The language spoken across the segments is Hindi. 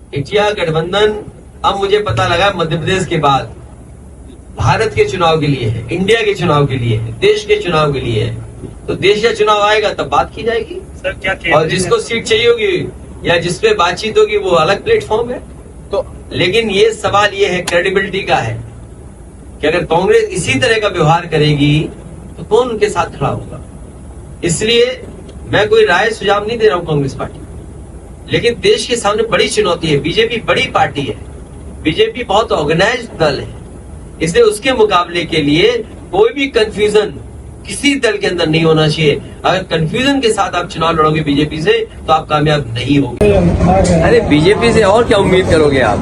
इंडिया गठबंधन अब मुझे पता लगा मध्य प्रदेश के बाद भारत के चुनाव के लिए है, इंडिया के चुनाव के लिए है, देश के चुनाव के लिए है। तो देश का चुनाव आएगा तब बात की जाएगी सर। क्या और जिसको सीट चाहिए होगी या जिसपे बातचीत होगी वो अलग प्लेटफॉर्म है। तो लेकिन ये सवाल ये है, क्रेडिबिलिटी का है कि अगर कांग्रेस इसी तरह का व्यवहार करेगी तो कौन उनके साथ खड़ा होगा। इसलिए मैं कोई राय सुझाव नहीं दे रहा हूं कांग्रेस पार्टी, लेकिन देश के सामने बड़ी चुनौती है। बीजेपी बड़ी पार्टी है, बीजेपी बहुत ऑर्गेनाइज्ड दल है, इसलिए उसके मुकाबले के लिए कोई भी कंफ्यूजन किसी दल के अंदर नहीं होना चाहिए। अगर कंफ्यूजन के साथ आप चुनाव लड़ोगे बीजेपी से तो आप कामयाब नहीं होंगे। अरे बीजेपी से और क्या उम्मीद करोगे आप?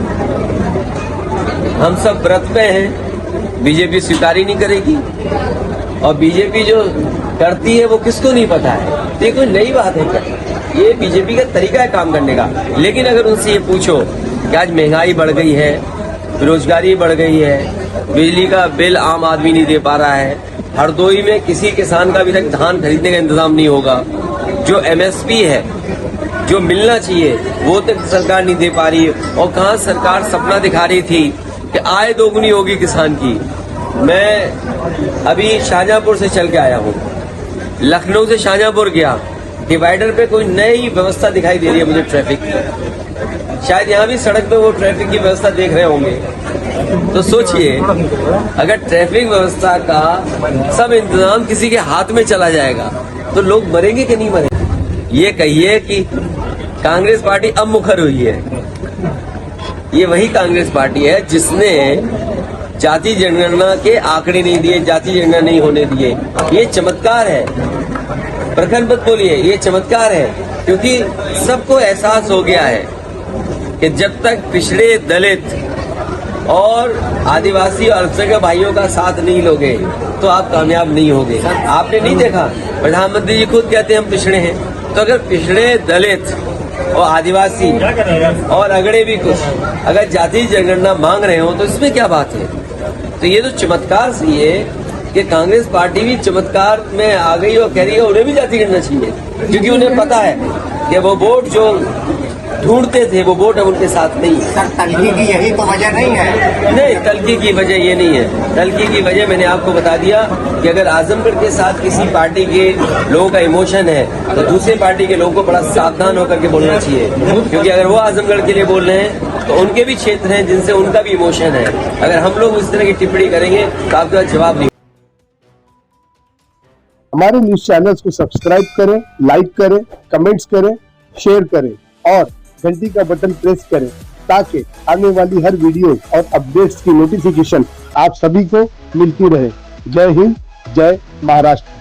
हम सब व्रत पे हैं, बीजेपी स्वीकार ही नहीं करेगी। और बीजेपी जो करती है वो किसको नहीं पता है, ये कोई नई बात है क्या? ये बीजेपी का तरीका है काम करने का। लेकिन अगर उनसे ये पूछो कि आज महंगाई बढ़ गई है, बेरोजगारी बढ़ गई है, बिजली का बिल आम आदमी नहीं दे पा रहा है, हरदोई में किसी किसान का अभी तक धान खरीदने का इंतजाम नहीं होगा, जो एमएसपी है जो मिलना चाहिए वो तक सरकार नहीं दे पा रही है। और कहाँ सरकार सपना दिखा रही थी कि आय दोगुनी होगी किसान की। मैं अभी शाहजहांपुर से चल के आया हूँ, लखनऊ से शाहजहांपुर गया, डिवाइडर पे कोई नई व्यवस्था दिखाई दे रही है मुझे ट्रैफिक की। शायद यहाँ भी सड़क पे वो ट्रैफिक की व्यवस्था देख रहे होंगे। तो सोचिए, अगर ट्रैफिक व्यवस्था का सब इंतजाम किसी के हाथ में चला जाएगा तो लोग मरेंगे कि नहीं मरेंगे? ये कहिए कि कांग्रेस पार्टी अब मुखर हुई है। ये वही कांग्रेस पार्टी है जिसने जाति जनगणना के आंकड़े नहीं दिए, जाति जनगणना नहीं होने दिए। ये चमत्कार है, प्रखर मत बोलिए, ये चमत्कार है। क्योंकि सबको एहसास हो गया है कि जब तक पिछड़े, दलित और आदिवासी और अल्पसंख्यक भाइयों का साथ नहीं लोगे तो आप कामयाब नहीं होगे। आपने नहीं देखा, प्रधानमंत्री जी खुद कहते हैं हम पिछड़े हैं। तो अगर पिछड़े, दलित और आदिवासी और अगड़े भी कुछ अगर जाति जनगणना मांग रहे हो तो इसमें क्या बात है? तो ये तो चमत्कार सी है कि कांग्रेस पार्टी भी चमत्कार में आ गई और कह रही है उन्हें भी जाति करना चाहिए, क्योंकि उन्हें पता है कि वो वोट जो ढूंढते थे वो वोट अब उनके साथ नहीं है। सर, तल्खी की यही तो वजह नहीं है। नहीं, तल्खी की वजह ये नहीं है। तल्खी की वजह मैंने आपको बता दिया कि अगर आजमगढ़ के साथ किसी पार्टी के लोगों का इमोशन है तो दूसरे पार्टी के लोगों को बड़ा सावधान होकर के बोलना चाहिए, क्योंकि अगर वो आजमगढ़ के लिए बोल रहे हैं तो उनके भी क्षेत्र हैं जिनसे उनका भी इमोशन है। अगर हम लोग इस तरह की टिप्पणी करेंगे तो आपका जवाब नहीं। हमारे न्यूज चैनल्स को सब्सक्राइब करें, लाइक करें, कमेंट्स करें, शेयर करें और घंटी का बटन प्रेस करें ताकि आने वाली हर वीडियो और अपडेट्स की नोटिफिकेशन आप सभी को मिलती रहे। जय हिंद, जय महाराष्ट्र।